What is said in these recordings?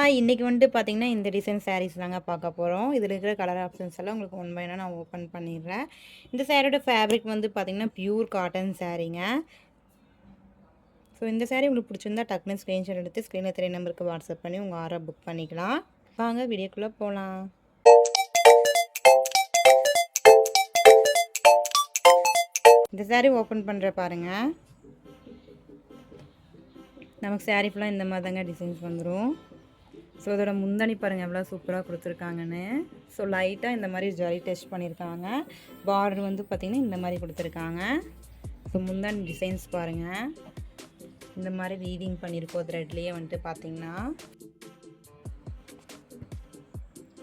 Hi, இன்னைக்கு வந்துட்டு பார்த்தீங்கன்னா, இந்த டிசைன் சாரீஸ் தாங்க பார்க்க போறோம். இதில இருக்கிற கலர் ஆப்ஷன்ஸ் எல்லாம் உங்களுக்கு ஒன் பை ஒன்னா நான் ஓப்பன் பண்ணிடுறேன். இந்த சாரியோட ஃபேப்ரிக் வந்து பார்த்தீங்கன்னா, பியூர் காட்டன் சாரீங்க. ஸோ இந்த சாரீ உங்களுக்கு பிடிச்சிருந்தா டக்குனு ஸ்க்ரீன்ஷாட் எடுத்து ஸ்க்ரீனில் தெரிய நம்பருக்கு வாட்ஸ்அப் பண்ணி உங்கள் ஆர்டர் புக் பண்ணிக்கலாம். வாங்க வீடியோக்குள்ளே போகலாம். இந்த சாரீ ஓப்பன் பண்ணுற பாருங்க. நமக்கு சாரீ ஃபுல்லாக இந்த மாதிரி தாங்க டிசைன்ஸ் வந்துடும். ஸோ இதோட முந்தானி பாருங்கள் எவ்வளோ சூப்பராக கொடுத்துருக்காங்கன்னு. ஸோ லைட்டாக இந்த மாதிரி ஜரி டெஸ்ட் பண்ணியிருக்காங்க. பார்டர் வந்து பார்த்திங்கன்னா இந்த மாதிரி கொடுத்துருக்காங்க. ஸோ முந்தானி டிசைன்ஸ் பாருங்கள், இந்த மாதிரி வீவிங் பண்ணியிருக்கோம் த்ரெட்லேயே வந்துட்டு பார்த்திங்கன்னா.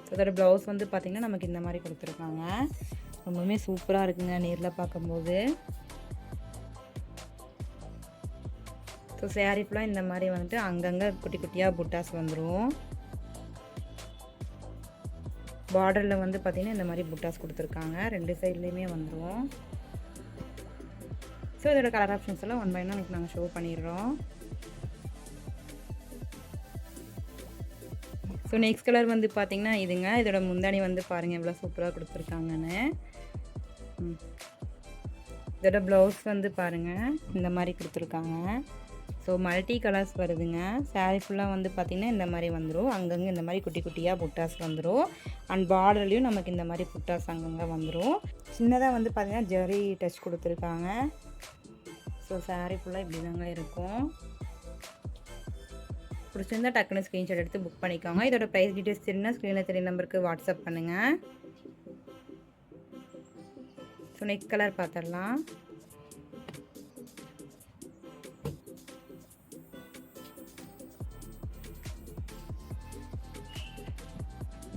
ஸோ இதோட ப்ளவுஸ் வந்து பார்த்திங்கன்னா நமக்கு இந்த மாதிரி கொடுத்துருக்காங்க. ரொம்பவுமே சூப்பராக இருக்குங்க நேரில் பார்க்கும்போது. ஸோ சாரீ ஃபுல்லாக இந்த மாதிரி வந்துட்டு அங்கங்கே குட்டி குட்டியாக புட்டாஸ் வந்துடும். பார்டரில் வந்து பார்த்திங்கன்னா இந்த மாதிரி புட்டாஸ் கொடுத்துருக்காங்க. ரெண்டு சைட்லேயுமே வந்துடும். ஸோ இதோட கலர் ஆப்ஷன்ஸ் எல்லாம் ஒன் பை ஒன் உங்களுக்கு நாங்கள் ஷோ பண்ணிடுறோம். ஸோ நெக்ஸ்ட் கலர் வந்து பார்த்திங்கன்னா இதுங்க. இதோட முந்தானி வந்து பாருங்கள் எவ்வளோ சூப்பராக கொடுத்துருக்காங்கன்னு. இதோட ப்ளவுஸ் வந்து பாருங்கள் இந்த மாதிரி கொடுத்துருக்காங்க. ஸோ மல்டி கலர்ஸ் வருதுங்க. சாரீ ஃபுல்லாக வந்து பார்த்திங்கன்னா இந்த மாதிரி வந்துடும். அங்கங்கே இந்த மாதிரி குட்டி குட்டியாக புட்டாஸ் வந்துடும். அண்ட் பார்டர்லேயும் நமக்கு இந்த மாதிரி புட்டாஸ் அங்கங்கே வந்துடும். சின்னதாக வந்து பார்த்திங்கன்னா ஜரி டச் கொடுத்துருக்காங்க. ஸோ சாரீ ஃபுல்லாக இப்படி தாங்க இருக்கும். பிடிச்சிருந்தா டக்குன்னு ஸ்க்ரீன்ஷாட் எடுத்து புக் பண்ணிக்கோங்க. இதோட ப்ரைஸ் டீட்டெயில்ஸ் தெரியுன்னா ஸ்க்ரீனில் தெரிய நம்பருக்கு வாட்ஸ்அப் பண்ணுங்கள். ஸோ நெக்ஸ்ட் கலர் பார்த்துடலாம்.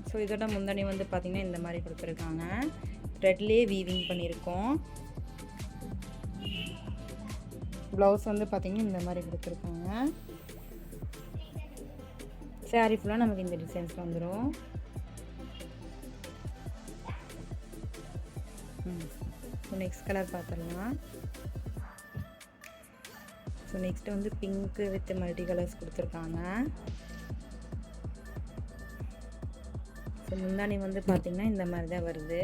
ஸோ இதோட முந்தானி வந்து பார்த்திங்கன்னா இந்த மாதிரி கொடுத்துருக்காங்க. த்ரெட்லேயே வீவிங் பண்ணியிருக்கோம். ப்ளவுஸ் வந்து பார்த்திங்கன்னா இந்த மாதிரி கொடுத்துருக்காங்க. சாரீ ஃபுல்லாக நமக்கு இந்த டிசைன்ஸ் வந்துடும். ஸோ நெக்ஸ்ட் கலர் பார்த்துடலாம். ஸோ நெக்ஸ்ட்டு வந்து பிங்க்கு வித் மல்டி கலர்ஸ் கொடுத்துருக்காங்க. ஸோ முந்தானி வந்து பார்த்திங்கன்னா இந்த மாதிரி தான் வருது.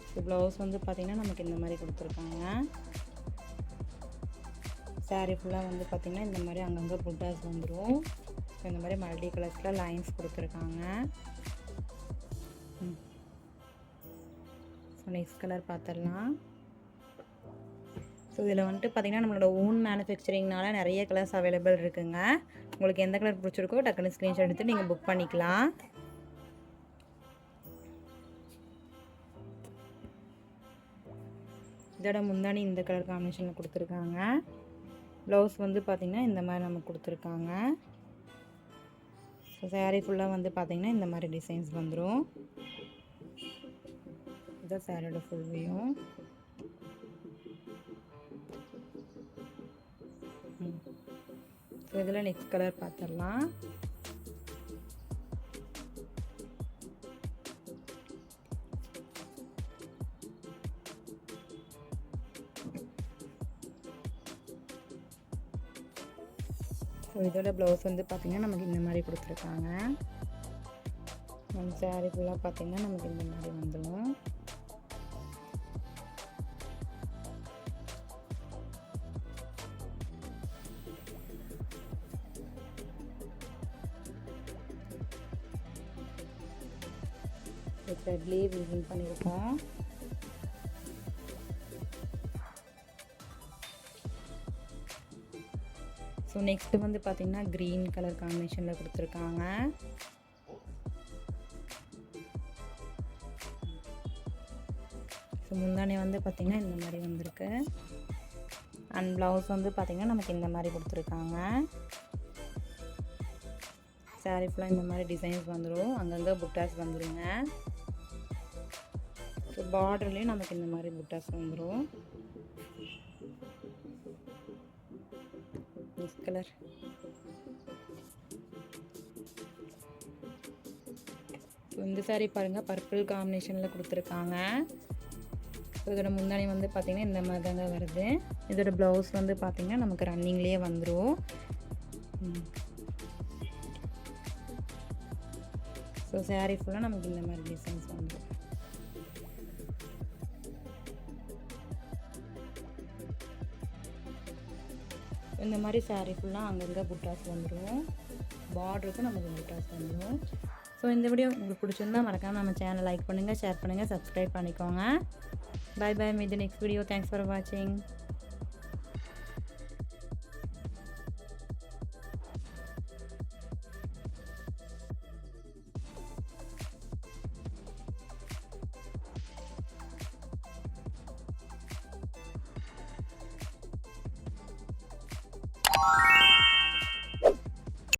ஸோ ப்ளவுஸ் வந்து பார்த்திங்கன்னா நமக்கு இந்த மாதிரி கொடுத்துருக்காங்க. சாரீ ஃபுல்லாக வந்து பார்த்திங்கன்னா இந்த மாதிரி அங்கங்கே புட்டாஸ் வந்துடும். ஸோ இந்த மாதிரி மல்டி கலர்ஸில் லைன்ஸ் கொடுத்துருக்காங்க. ஸோ நெக்ஸ்ட் கலர் பார்த்துடலாம். ஸோ இதில் வந்துட்டு பார்த்திங்கன்னா நம்மளோட ஓன் மேனுஃபேக்சரிங்னால நிறைய கலர்ஸ் அவைலபிள் இருக்குங்க. உங்களுக்கு எந்த கலர் பிடிச்சிருக்கோ டக்குன்னு ஸ்க்ரீன்ஷாட் எடுத்து நீங்கள் புக் பண்ணிக்கலாம். இதோட முந்தானி இந்த கலர் காம்பினேஷனில் கொடுத்துருக்காங்க. ப்ளவுஸ் வந்து பார்த்திங்கன்னா இந்த மாதிரி நமக்கு கொடுத்துருக்காங்க. ஸோ சாரீ ஃபுல்லாக வந்து பார்த்திங்கன்னா இந்த மாதிரி டிசைன்ஸ் வந்துடும். இதுதான் சாரியோட ஃபுல் வியூ. ஸோ இதில் நெக்ஸ்ட் கலர் பார்த்துடலாம். ஸோ இதோட ப்ளவுஸ் வந்து பார்த்திங்கன்னா நமக்கு இந்த மாதிரி கொடுத்துருக்காங்க. சாரீ ஃபுல்லாக பார்த்திங்கன்னா நமக்கு இந்த மாதிரி வந்துடும். த்ரெட்லேயே வீவிங் பண்ணியிருக்கோம். ஸோ நெக்ஸ்ட்டு வந்து பார்த்திங்கன்னா க்ரீன் கலர் காம்பினேஷனில் கொடுத்துருக்காங்க. ஸோ முந்தானி வந்து பார்த்திங்கன்னா இந்த மாதிரி வந்திருக்கு. அண்ட் ப்ளவுஸ் வந்து பார்த்திங்கன்னா நமக்கு இந்த மாதிரி கொடுத்துருக்காங்க. சாரீ ஃபுல்லாக இந்த மாதிரி டிசைன்ஸ் வந்துடும். அங்கங்கே புட்டாஸ் வந்துடுங்க. ஸோ பார்டர்லேயும் நமக்கு இந்த மாதிரி புட்டாஸ் வந்துடும். Next colour. ஸோ இந்த சாரீ பாருங்கள் பர்பிள் காம்பினேஷனில் கொடுத்துருக்காங்க. ஸோ இதோட முந்தானி வந்து பார்த்திங்கன்னா இந்த மாதிரி தாங்க வருது. இதோட ப்ளவுஸ் வந்து பார்த்திங்கன்னா நமக்கு ரன்னிங்லேயே வந்துடும். ஸோ சாரீ ஃபுல்லாக நமக்கு இந்த மாதிரி டிசைன்ஸ் வந்துடும். இந்த மாதிரி சாரீ ஃபுல்லாக அங்கங்கே புட்டாஸ் வந்துடும். பார்டருக்கும் நமக்கு புட்டாஸ் வந்துடும். ஸோ இந்த வீடியோ உங்களுக்கு பிடிச்சிருந்தா மறக்காமல் நம்ம சேனலை லைக் பண்ணுங்கள், ஷேர் பண்ணுங்கள், சப்ஸ்கிரைப் பண்ணிக்கோங்க. Bye bye, meet the next video. Thanks for வாட்சிங்.